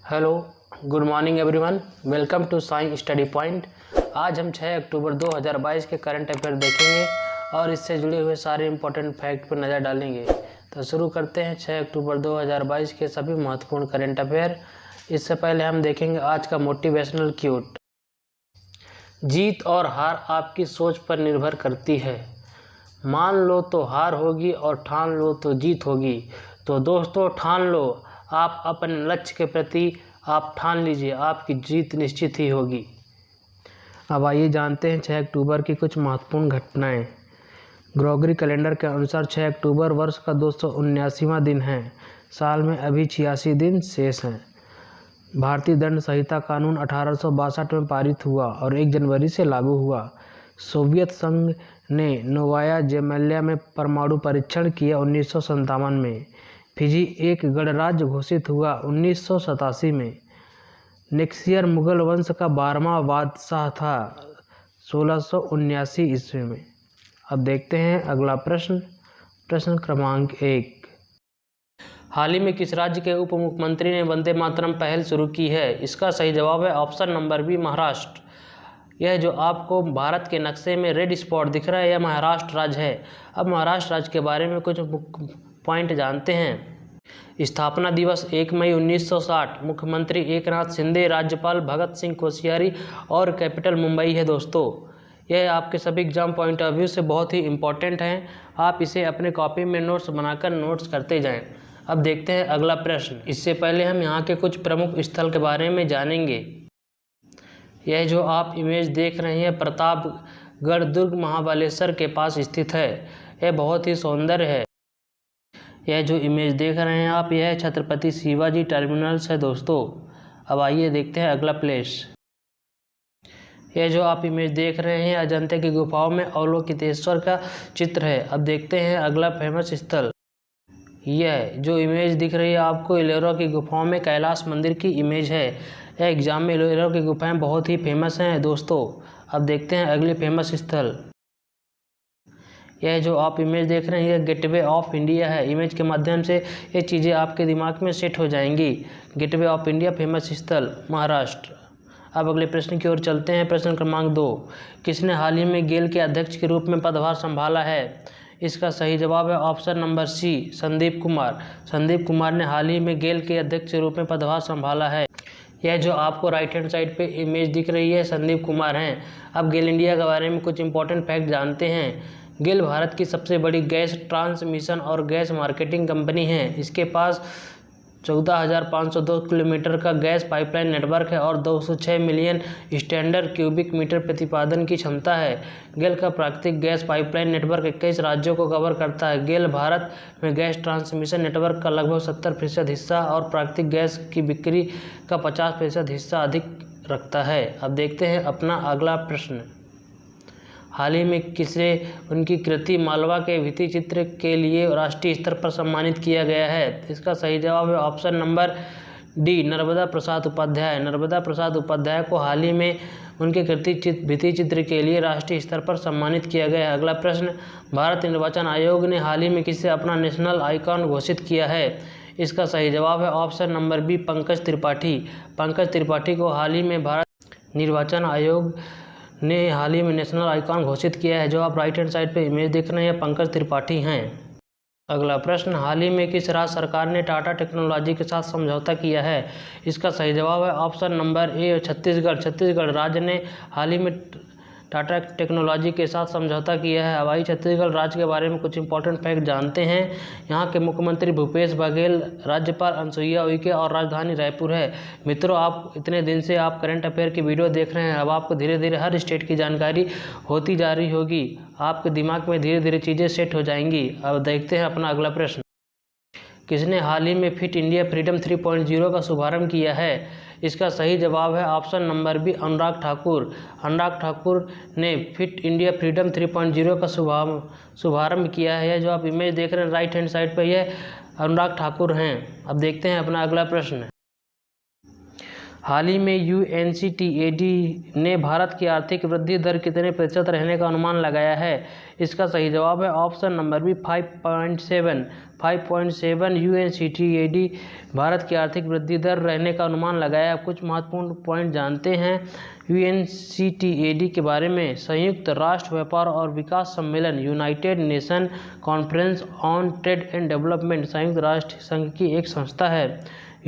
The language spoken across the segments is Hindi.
Hello, good morning everyone. Welcome to Sai study point. आज हम 6 अक्टूबर 2022 के करंट अफेयर देखेंगे और इससे जुड़े हुए सारे इंपॉर्टेंट फैक्ट पर नज़र डालेंगे। तो शुरू करते हैं 6 अक्टूबर 2022 के सभी महत्वपूर्ण करंट अफेयर। इससे पहले हम देखेंगे आज का मोटिवेशनल क्यूट। जीत और हार आपकी सोच पर निर्भर करती है। मान लो तो हार होगी और ठान लो तो जीत होगी। तो दोस्तों, ठान लो, आप अपने लक्ष्य के प्रति आप ठान लीजिए, आपकी जीत निश्चित ही होगी। अब आइए जानते हैं 6 अक्टूबर की कुछ महत्वपूर्ण घटनाएं। ग्रोगरी कैलेंडर के अनुसार 6 अक्टूबर वर्ष का 279वां दिन है। साल में अभी 86 दिन शेष हैं। भारतीय दंड संहिता कानून 1862 में पारित हुआ और 1 जनवरी से लागू हुआ। सोवियत संघ ने नोवाया ज़ेमेल्या में परमाणु परीक्षण किया 1957 में। फिजी एक गणराज्य घोषित हुआ 1987 में। नेक्सियर मुगल वंश का 12वां बादशाह था 1679 ईस्वी में। अब देखते हैं अगला प्रश्न क्रमांक 1। हाल ही में किस राज्य के उप मुख्यमंत्री ने वंदे मातरम पहल शुरू की है? इसका सही जवाब है ऑप्शन नंबर बी, महाराष्ट्र। यह जो आपको भारत के नक्शे में रेड स्पॉट दिख रहा है, यह महाराष्ट्र राज्य है। अब महाराष्ट्र राज्य के बारे में कुछ पॉइंट जानते हैं। स्थापना दिवस 1 मई 1960। मुख्यमंत्री एकनाथ शिंदे, राज्यपाल भगत सिंह कोश्यारी और कैपिटल मुंबई है दोस्तों। यह आपके सभी एग्जाम पॉइंट ऑफ व्यू से बहुत ही इम्पोर्टेंट हैं। आप इसे अपने कॉपी में नोट्स बनाकर नोट्स करते जाएं। अब देखते हैं अगला प्रश्न। इससे पहले हम यहाँ के कुछ प्रमुख स्थल के बारे में जानेंगे। यह जो आप इमेज देख रहे हैं, प्रतापगढ़ दुर्ग महाबलेश्वर के पास स्थित है। यह बहुत ही सौंदर्य है। यह जो इमेज देख रहे हैं आप, यह छत्रपति शिवाजी टर्मिनल्स है दोस्तों। अब आइए देखते हैं अगला प्लेस। यह जो आप इमेज देख रहे हैं, अजंता की गुफाओं में अवलोकितेश्वर का चित्र है। अब देखते हैं अगला फेमस स्थल। यह जो इमेज दिख रही है आपको, एलोरा की गुफाओं में कैलाश मंदिर की इमेज है। यह एग्जाम में एलोरा की गुफाएं बहुत ही फेमस हैं दोस्तों। अब देखते हैं अगले फेमस स्थल। यह जो आप इमेज देख रहे हैं, यह गेटवे ऑफ इंडिया है। इमेज के माध्यम से ये चीज़ें आपके दिमाग में सेट हो जाएंगी। गेटवे ऑफ इंडिया फेमस स्थल महाराष्ट्र। अब अगले प्रश्न की ओर चलते हैं। प्रश्न क्रमांक 2। किसने हाल ही में गेल के अध्यक्ष के रूप में पदभार संभाला है? इसका सही जवाब है option number C, Sandeep Kumar. Sandeep Kumar ने हाल ही में गेल के अध्यक्ष के रूप में पदभार संभाला है। यह जो आपको राइट हैंड साइड पे इमेज दिख रही है, संदीप कुमार हैं। अब गेल इंडिया के बारे में कुछ इंपॉर्टेंट फैक्ट जानते हैं। गेल भारत की सबसे बड़ी गैस ट्रांसमिशन और गैस मार्केटिंग कंपनी है। इसके पास 14,502 किलोमीटर का गैस पाइपलाइन नेटवर्क है और 206 मिलियन स्टैंडर्ड क्यूबिक मीटर प्रतिपादन की क्षमता है। गेल का प्राकृतिक गैस पाइपलाइन नेटवर्क 21 राज्यों को कवर करता है। गेल भारत में गैस ट्रांसमिशन नेटवर्क का लगभग 70% हिस्सा और प्राकृतिक गैस की बिक्री का 50% हिस्सा अधिक रखता है। अब देखते हैं अपना अगला प्रश्न। हाल ही में किसे उनकी कृति मालवा के भित्ति चित्र के लिए राष्ट्रीय स्तर पर सम्मानित किया गया है? इसका सही जवाब है option number D, Narmada Prasad Upadhyay. Narmada Prasad Upadhyay को हाल ही में उनके भित्ति चित्र के लिए राष्ट्रीय स्तर पर सम्मानित किया गया है। अगला प्रश्न। भारत निर्वाचन आयोग ने हाल ही में किसे अपना नेशनल आइकॉन घोषित किया है? इसका सही जवाब है option number B, Pankaj Tripathi. Pankaj Tripathi को हाल ही में भारत निर्वाचन आयोग ने हाल ही में नेशनल आइकॉन घोषित किया है। जो आप राइट हैंड साइड पे इमेज देख रहे हैं, पंकज त्रिपाठी हैं। अगला प्रश्न। हाल ही में किस राज्य सरकार ने टाटा टेक्नोलॉजी के साथ समझौता किया है? इसका सही जवाब है ऑप्शन नंबर ए, छत्तीसगढ़। छत्तीसगढ़ राज्य ने हाल ही में टाटा टेक्नोलॉजी के साथ समझौता किया है। अब आइए छत्तीसगढ़ राज्य के बारे में कुछ इंपॉर्टेंट फैक्ट जानते हैं। यहाँ के मुख्यमंत्री भूपेश बघेल, राज्यपाल अनुसुईया उइके और राजधानी रायपुर है। मित्रों, आप इतने दिन से आप करंट अफेयर की वीडियो देख रहे हैं। अब आपको धीरे धीरे हर स्टेट की जानकारी होती जा रही होगी। आपके दिमाग में धीरे धीरे चीज़ें सेट हो जाएंगी। अब देखते हैं अपना अगला प्रश्न। किसने हाल ही में फिट इंडिया फ्रीडम 3.0 का शुभारंभ किया है? इसका सही जवाब है option number B, Anurag Thakur. Anurag Thakur ने फिट इंडिया फ्रीडम 3.0 का शुभारंभ किया है। जो आप इमेज देख रहे हैं राइट हैंड साइड पर, यह अनुराग ठाकुर हैं। अब देखते हैं अपना अगला प्रश्न। हाल ही में UNCTAD ने भारत की आर्थिक वृद्धि दर कितने प्रतिशत रहने का अनुमान लगाया है? इसका सही जवाब है option number B 5.7। 5.7 UNCTAD Bharat की आर्थिक वृद्धि दर रहने का अनुमान लगाया। कुछ महत्वपूर्ण पॉइंट जानते हैं UNCTAD के बारे में। संयुक्त राष्ट्र व्यापार और विकास सम्मेलन United nation conference on trade and development संयुक्त राष्ट्र संघ की एक संस्था है।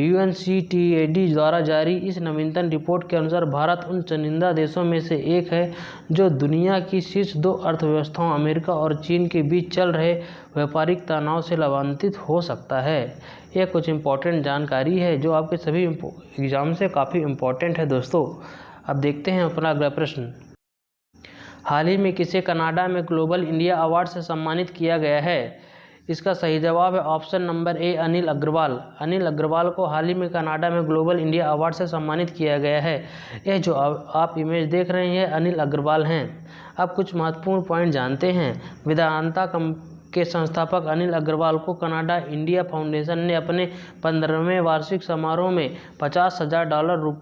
UNCTAD द्वारा जारी इस नवीनतम रिपोर्ट के अनुसार भारत उन चुनिंदा देशों में से एक है जो दुनिया की शीर्ष 2 अर्थव्यवस्थाओं अमेरिका और चीन के बीच चल रहे व्यापारिक तनाव से लाभान्वित हो सकता है। यह कुछ इम्पोर्टेंट जानकारी है जो आपके सभी एग्जाम से काफ़ी इम्पोर्टेंट है दोस्तों। अब देखते हैं अपना अगला प्रश्न। हाल ही में किसे कनाडा में ग्लोबल इंडिया अवार्ड से सम्मानित किया गया है? इसका सही जवाब है option number A Anil Agarwal. Anil Agarwal को हाल ही में कनाडा में ग्लोबल इंडिया अवार्ड से सम्मानित किया गया है। यह जो आप इमेज देख रहे हैं अनिल अग्रवाल हैं। अब कुछ महत्वपूर्ण पॉइंट जानते हैं। वेदांता के संस्थापक अनिल अग्रवाल को कनाडा इंडिया फाउंडेशन ने अपने 15वें वार्षिक समारोह में $50,000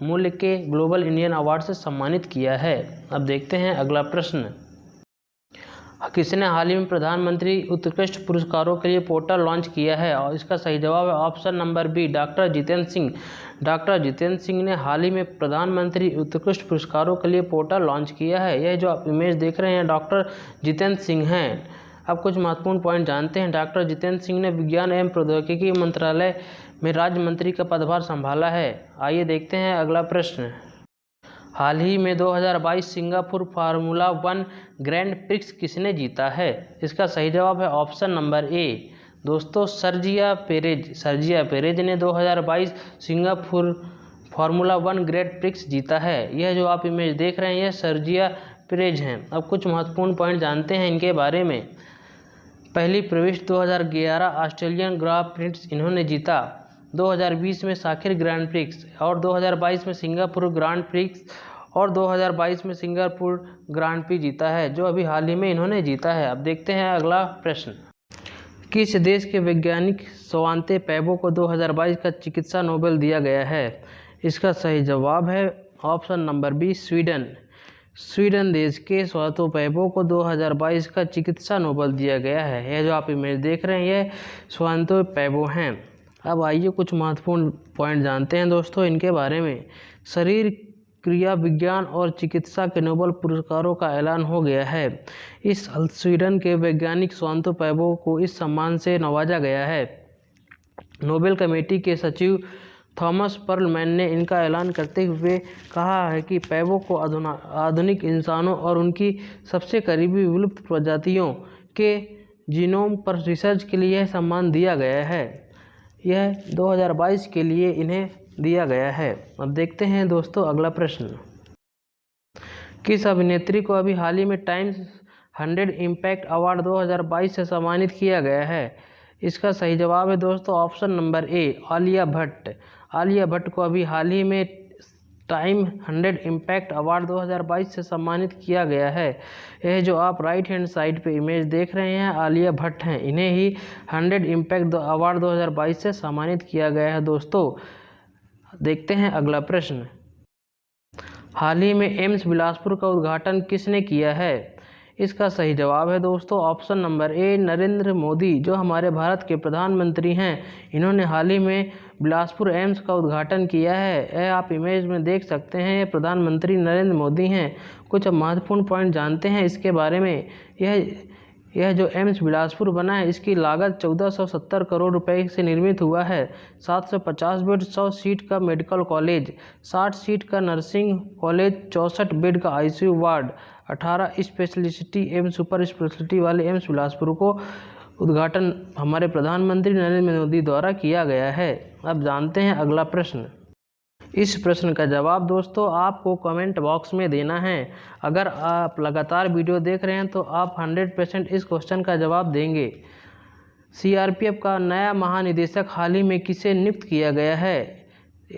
मूल्य के ग्लोबल इंडियन अवार्ड से सम्मानित किया है। अब देखते हैं अगला प्रश्न। किसने हाल ही में प्रधानमंत्री उत्कृष्ट पुरस्कारों के लिए पोर्टल लॉन्च किया है? और इसका सही जवाब है option number B doctor Jitendra Singh. Doctor Jitendra Singh ने हाल ही में प्रधानमंत्री उत्कृष्ट पुरस्कारों के लिए पोर्टल लॉन्च किया है। यह जो आप इमेज देख रहे हैं डॉक्टर जितेंद्र सिंह हैं। अब कुछ महत्वपूर्ण पॉइंट जानते हैं। डॉक्टर जितेंद्र सिंह ने विज्ञान एवं प्रौद्योगिकी मंत्रालय में राज्य मंत्री का पदभार संभाला है। आइए देखते हैं अगला प्रश्न। हाल ही में 2022 सिंगापुर फार्मूला 1 ग्रैंड प्रिक्स किसने जीता है? इसका सही जवाब है ऑप्शन नंबर ए दोस्तों सर्जिया पेरेज। सर्जिया पेरेज ने 2022 सिंगापुर फार्मूला 1 ग्रैंड प्रिक्स जीता है। यह जो आप इमेज देख रहे हैं यह सर्जिया पेरेज हैं। अब कुछ महत्वपूर्ण पॉइंट जानते हैं इनके बारे में। पहली प्रविष्ट 2011 ऑस्ट्रेलियन ग्रां प्रिक्स इन्होंने जीता। 2020 में साखिर ग्रैंड प्रिक्स और 2022 में सिंगापुर ग्रांड प्रिक्स और 2022 में सिंगापुर ग्रांड प्री जीता है जो अभी हाल ही में इन्होंने जीता है। अब देखते हैं अगला प्रश्न। किस देश के वैज्ञानिक स्वांते पैबो को 2022 का चिकित्सा नोबेल दिया गया है? इसका सही जवाब है option number B Sweden. Sweden देश के स्वांते पैबो को 2022 का चिकित्सा नोबेल दिया गया है। यह जो आप इमेज देख रहे हैं यह स्वांते पैबो हैं। अब आइए कुछ महत्वपूर्ण पॉइंट जानते हैं दोस्तों इनके बारे में। शरीर क्रिया विज्ञान और चिकित्सा के नोबेल पुरस्कारों का ऐलान हो गया है। इस स्वीडन के वैज्ञानिक स्वांते पैबो को इस सम्मान से नवाजा गया है। नोबेल कमेटी के सचिव थॉमस पर्लमैन ने इनका ऐलान करते हुए कहा है कि पैबो को आधुनिक इंसानों और उनकी सबसे करीबी विलुप्त प्रजातियों के जीनोम पर रिसर्च के लिए यह सम्मान दिया गया है। यह 2022 के लिए इन्हें दिया गया है। अब देखते हैं दोस्तों अगला प्रश्न। किस अभिनेत्री को अभी हाल ही में टाइम्स 100 इम्पैक्ट अवार्ड 2022 से सम्मानित किया गया है? इसका सही जवाब है दोस्तों ऑप्शन नंबर ए आलिया भट्ट। आलिया भट्ट को अभी हाल ही में टाइम 100 इम्पैक्ट अवार्ड 2022 से सम्मानित किया गया है। यह जो आप राइट हैंड साइड पे इमेज देख रहे हैं आलिया भट्ट हैं। इन्हें ही 100 इम्पैक्ट अवार्ड 2022 से सम्मानित किया गया है दोस्तों। देखते हैं अगला प्रश्न। हाल ही में एम्स बिलासपुर का उद्घाटन किसने किया है? इसका सही जवाब है दोस्तों ऑप्शन नंबर ए नरेंद्र मोदी जो हमारे भारत के प्रधानमंत्री हैं। इन्होंने हाल ही में बिलासपुर एम्स का उद्घाटन किया है। यह आप इमेज में देख सकते हैं ये प्रधानमंत्री नरेंद्र मोदी हैं। कुछ महत्वपूर्ण पॉइंट जानते हैं इसके बारे में। यह जो एम्स बिलासपुर बना है इसकी लागत 1470 करोड़ रुपए से निर्मित हुआ है। 750 बेड 100 सीट का मेडिकल कॉलेज, 60 सीट का नर्सिंग कॉलेज, 64 बेड का ICU वार्ड, 18 स्पेशलिटी एवं सुपर स्पेशलिटी वाले एम्स बिलासपुर को उद्घाटन हमारे प्रधानमंत्री नरेंद्र मोदी द्वारा किया गया है। अब जानते हैं अगला प्रश्न। इस प्रश्न का जवाब दोस्तों आपको कमेंट बॉक्स में देना है। अगर आप लगातार वीडियो देख रहे हैं तो आप 100% इस क्वेश्चन का जवाब देंगे। CRPF का नया महानिदेशक हाल ही में किसे नियुक्त किया गया है?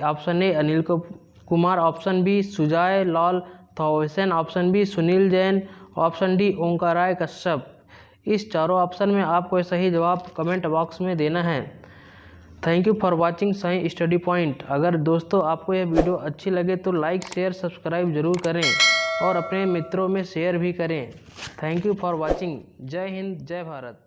Option A Anil Kumar, option B Sujay Lal Thomson, option B Sunil Jain, option D Onkaray Kashyap. इस चारों ऑप्शन में आपको सही जवाब कमेंट बॉक्स में देना है। थैंक यू फॉर वॉचिंग सही स्टडी पॉइंट। अगर दोस्तों आपको यह वीडियो अच्छी लगे तो लाइक शेयर सब्सक्राइब जरूर करें और अपने मित्रों में शेयर भी करें। Thank you for watching. जय हिंद जय भारत।